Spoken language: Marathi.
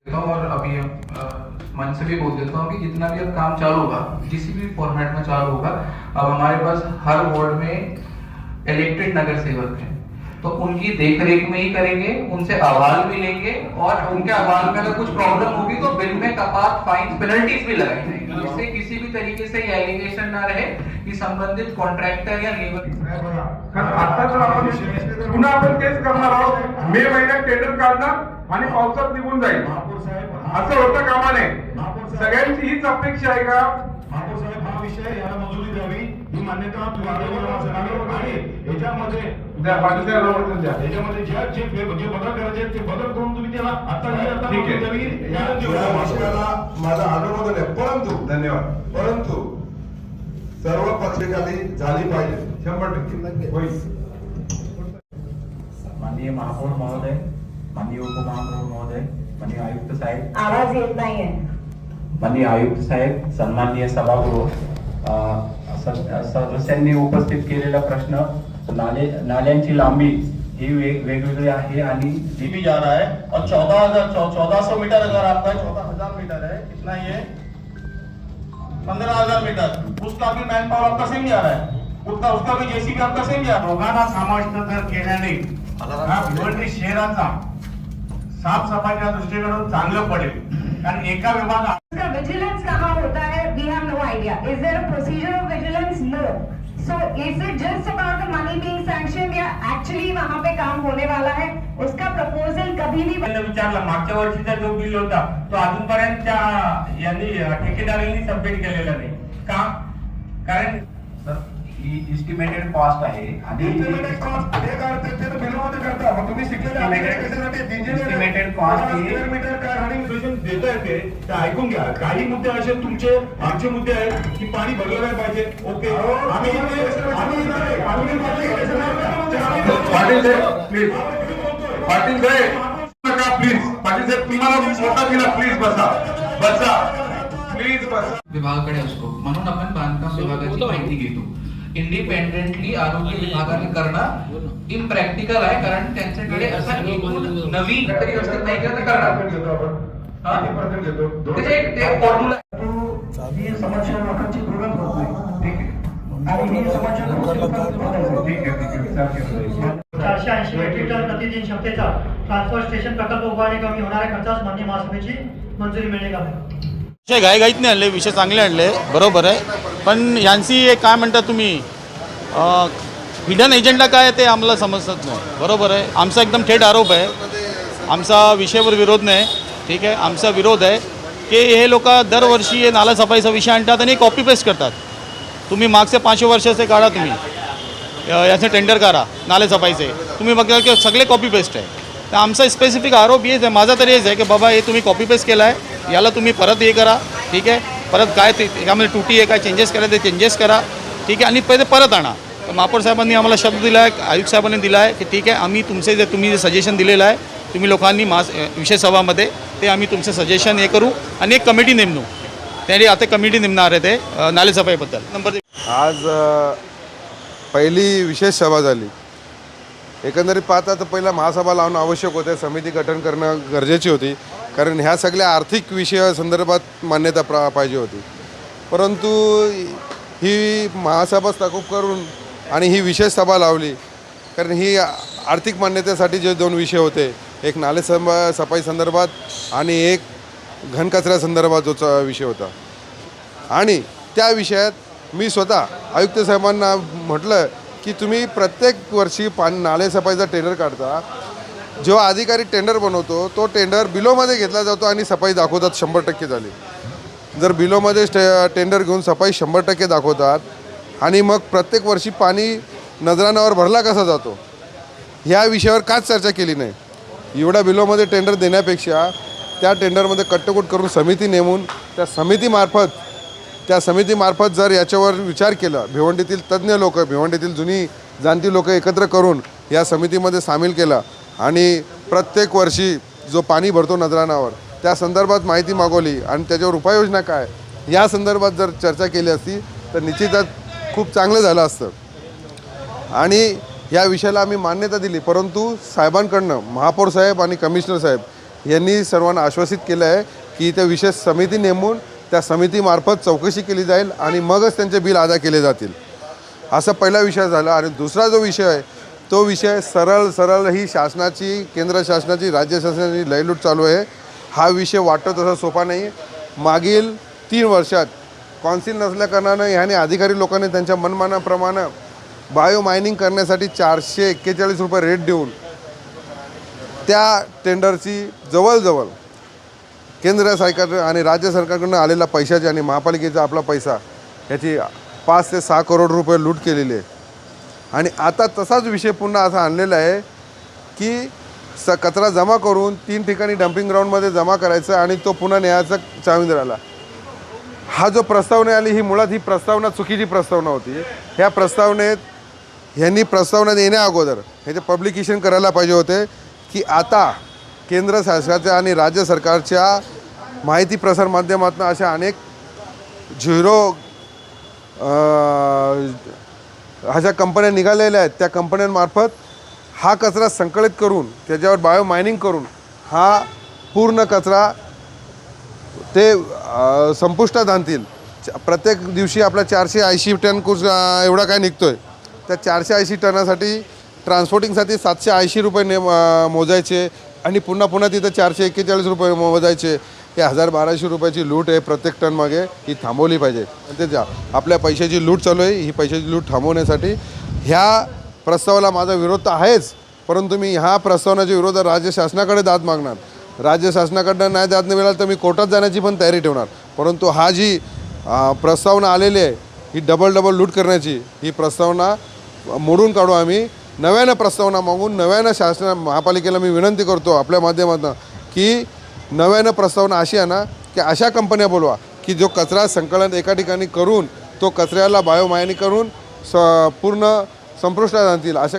और अभी मन से भी बोल देता हूँ कि जितना भी अब काम चालू होगा, किसी भी फॉर्मेट में चालू होगा, अब हमारे पास हर वार्ड में इलेक्टेड नगर सेवक हैं, तो उनकी देखरेख में ही करेंगे, उनसे अहवाल भी लेंगे और उनके अहवाल में अगर कुछ प्रॉब्लम होगी तो बिल में कपात, फाइन, पेनल्टीज भी लगाई जाएगी, जिससे किसी भी तरीके से एलिगेशन ना रहे कि संबंधित कॉन्ट्रॅक्टर या लेबर। आता तर आपण पुन्हा आपण तेच करणार आहोत, मे महिन्यात टेंडर काढणार आणि पावसात निघून जाईल, असं होतं कामा नये। सगळ्यांची हीच अपेक्षा आहे का? महापौर साहेब, हा विषय याला मंजुरी द्यावी ही मान्यता आणि याच्यामध्ये जे बदल करायचे ते बदल करून तुम्ही त्याला आता माझा अनुमोदन आहे, परंतु धन्यवाद, परंतु सर्व पक्षाखाली झाली पाहिजे, 100% होईल। माननीय महापौर महोदय, माननीय उपमहापौर महोदय, माननीय आयुक्त साहेब, आवाज येत नाहीये। माननीय आयुक्त साहेब, सन्माननीय सभागृह, सदस्यांनी उपस्थित केलेला प्रश्न नाल्यांची लांबी ही वेगवेगळी आहे आणि भी जा रहा है और 1400 मीटर अगर आपका 14,000 मीटर है, कितना ये 15,000 मीटर, उसका भी मैन पावर आपका सेम जा रहा है, उसका भी जेसीबी आपका सेम जा रहा है। दोघांना समाविष्ट जर केल्याने हा भिवंडी शहराचा साफसफाईच्या दृष्टीकडून चांगलं पडेल, कारण एका विभागात विजिलेंस कहाँ होता है, we have no idea. Is there a procedure of vigilance? No. So is it just about the money being sanctioned या एक्चुअली वहां पे काम होने वाला है? उसका प्रपोजल कभी भी विचारला, मागच्या वर्षीचा जो बिल होता तो अजूनपर्यंत त्या यांनी ठेकेदारांनी सबमिट केलेला नाही का? कारण इस्टिमेटेड कॉस्ट आहे आणि इस्टिमेटेड कॉस्ट बिलमध्ये करता, मग तुम्ही इस्टिमेटेड कॉस्ट मीटर काय रनिंग सोल्युशन देता येते ते ऐकून घ्या। काही मुद्दे असे तुमचे आमचे मुद्दे आहेत की पाणी भरलं नाही पाहिजे, ओके, पाटील साहेब प्लीज, पाटील साहेब नका प्लीज, पाटील साहेब तुम्हाला मोठा दिला, प्लीज बसा बसा, प्लीज बसा। विभागाकडे असतो म्हणून आपण बांधकाम विभागाची माहिती घेतो। इंडिपेंडेंटली आरोग्य विभागाने करणं इम्प्रॅक्टिकल आहे, कारण त्यांच्याकडे असा एकूण नवीन तरी व्यवस्थित नाही केलं तर करणार ते फॉर्म्युला ही समस्या लोकांची पूर्ण होत नाही, ठीक आहे, आणि ही समस्या ठीक आहे 480 मेट्रिक टन प्रतिदिन क्षमतेचा ट्रान्सफर स्टेशन प्रकल्प उभारणी कमी होणाऱ्या खर्चास मान्य महासभेची मंजुरी मिळेल का? विषय घाईघाईत नाही आणले, विषय चांगले आणले, बरोबर आहे, पण यांची एक काय म्हणता तुम्ही हिडन एजेंडा काय ते आम्हाला समजत नाही, बरोबर आहे। आमचा एकदम थेट आरोप आहे, आमचा विषयावर विरोध नाही, ठीक आहे, आमचा विरोध आहे की हे लोक दरवर्षी हे नाला सफाईचा विषय आणतात आणि कॉपी पेस्ट करतात। तुम्ही मागचे 5 वर्षाचे काढा, तुम्ही याचे टेंडर करा नाले सफाईचे, तुम्ही बघा की सगळे कॉपी पेस्ट आहे। तर आमचा स्पेसिफिक आरोप हेच आहे, माझा तरी हेच आहे की बाबा हे तुम्ही कॉपी पेस्ट केला आहे, याला तुम्ही परत हे करा, ठीक आहे, परत काय ते यामध्ये त्रुटी आहे काय चेंजेस करा ते चेंजेस करा, ठीक आहे, आणि पहिले परत आणा। तर महापौर साहेबांनी आम्हाला शब्द दिला आहे, आयुक्त साहेबांनी दिला आहे की ठीक आहे, आम्ही तुम्ही जे सजेशन दिलेलं आहे तुम्ही लोकांनी विषय सभामध्ये ते आम्ही तुमचं सजेशन हे करू आणि एक कमिटी नेमू, त्यांनी आता कमिटी नेमणार आहे ते नालेसफाईबद्दल। नंबर आज पहिली विशेष सभा झाली, एकंदरीत पाहता तर पहिला महासभा लावणं आवश्यक होते, समिती गठन करणं गरजेची होती, कारण ह्या सगळ्या आर्थिक विषयासंदर्भात मान्यता पाहिजे होती, परंतु ही महासभा स्थापन करून आणि ही विशेष सभा लावली, कारण ही आर्थिक मान्यतेसाठी जे 2 विषय होते, एक नाले सफाई संदर्भात आणि एक घनकचऱ्या संदर्भात जो विषय होता, आणि त्या विषयात मी स्वतः आयुक्त साहेबांना म्हटलं की तुम्ही प्रत्येक वर्षी नाले सफाईचा टेंडर काढता, जेव्हा अधिकारी टेंडर बनवतो तो टेंडर बिलोमध्ये घेतला जातो आणि सफाई दाखवतात 100% झाली। जर बिलोमध्ये टेंडर घेऊन सफाई 100% दाखवतात आणि मग प्रत्येक वर्षी पाणी नजरानावर भरला कसा जातो, ह्या विषयावर काच चर्चा केली नाही। एवढा बिलोमध्ये टेंडर देण्यापेक्षा त्या टेंडरमध्ये कट्टकुट करून समिती नेमून त्या समितीमार्फत जर याच्यावर विचार केला, भिवंडीतील तज्ज्ञ लोक, भिवंडीतील जुनी जाणती लोक एकत्र करून या समितीमध्ये सामील केला आणि प्रत्येक वर्षी जो पाणी भरतो नजरानावर त्या संदर्भात माहिती मागवली आणि त्याच्यावर उपाययोजना काय या संदर्भात जर चर्चा केली असती तर निश्चितच खूप चांगलं झालं असतं आणि या विषयाला आम्ही मान्यता दिली, परंतु साहेबांकडनं महापौर साहेब आणि कमिशनर साहेब यांनी सर्वांना आश्वासित केलं आहे की त्या विशेष समिती नेमून त्या समितीमार्फत चौकशी केली जाईल आणि मगच त्यांचे बिल अदा केले जातील. असा पहिला विषय झाला. आणि दुसरा जो विषय आहे तो विषय सरळ ही शासनाची, केंद्र शासनाची, राज्य शासनाची लयलूट चालू आहे. हा विषय वाटतो तसा सोपा नाही. मागील 3 वर्षात कौन्सिल नसल्याकारणानं ह्याने अधिकारी लोकांनी त्यांच्या मनमानाप्रमाणे बायो मायनिंग करण्यासाठी 441 रुपये रेट देऊन त्या टेंडरची जवळजवळ केंद्र सरकार आणि राज्य सरकारकडून आलेला पैशाची आणि महापालिकेचा आपला पैसा याची 5 ते 6 करोड रुपये लूट केलेली आहे. आणि आता तसाच विषय पुन्हा असा आणलेला आहे की कचरा जमा करून 3 ठिकाणी डम्पिंग ग्राउंडमध्ये जमा करायचा आणि तो पुन्हा न्यायाचा चाविंद्राला. हा जो प्रस्तावना आली ही मुळात ही प्रस्तावना चुकीची प्रस्तावना होती. ह्या ह्यांनी प्रस्तावना येण्या अगोदर ह्याचे पब्लिकेशन करायला पाहिजे होते की आता केंद्र शासनाच्या आणि राज्य सरकारच्या माहिती प्रसार माध्यमातून अशा अनेक अशा कंपन्या निघालेल्या आहेत. त्या कंपन्यांमार्फत हा कचरा संकलित करून त्याच्यावर बायो मायनिंग करून हा पूर्ण कचरा ते संपुष्टात आणतील. प्रत्येक दिवशी आपला 480 टन एवढा काय निघतो आहे. त्या 480 टनासाठी ट्रान्सपोर्टिंगसाठी 780 रुपये मोजायचे आणि पुन्हा तिथं 441 रुपये मोजायचे. हे 1000-1200 रुपयाची लूट आहे प्रत्येक टन मागे. ही थांबवली पाहिजे. त्याच्या आपल्या पैशाची लूट चालू आहे. ही पैशाची लूट थांबवण्यासाठी ह्या प्रस्तावाला माझा विरोध तर आहेच, परंतु मी ह्या प्रस्तावनाच्या विरोधात राज्य शासनाकडे दाद मागणार. राज्य शासनाकडनं नाही दाद नाही मिळाला तर मी कोर्टात जाण्याची पण तयारी ठेवणार. परंतु हा जी प्रस्तावना आलेली आहे ही डबल लूट करण्याची, ही प्रस्तावना मोडून काढू. आम्ही नव्यानं प्रस्तावना मागून नव्यानं महापालिकेला मी विनंती करतो आपल्या माध्यमातून की नव्यानं प्रस्तावना अशी आहे ना की अशा कंपन्या बोलवा की जो कचरा संकलन एका ठिकाणी करून तो कचऱ्याला बायो मायनिंग करून पूर्ण संपुष्टात आणतील. अशा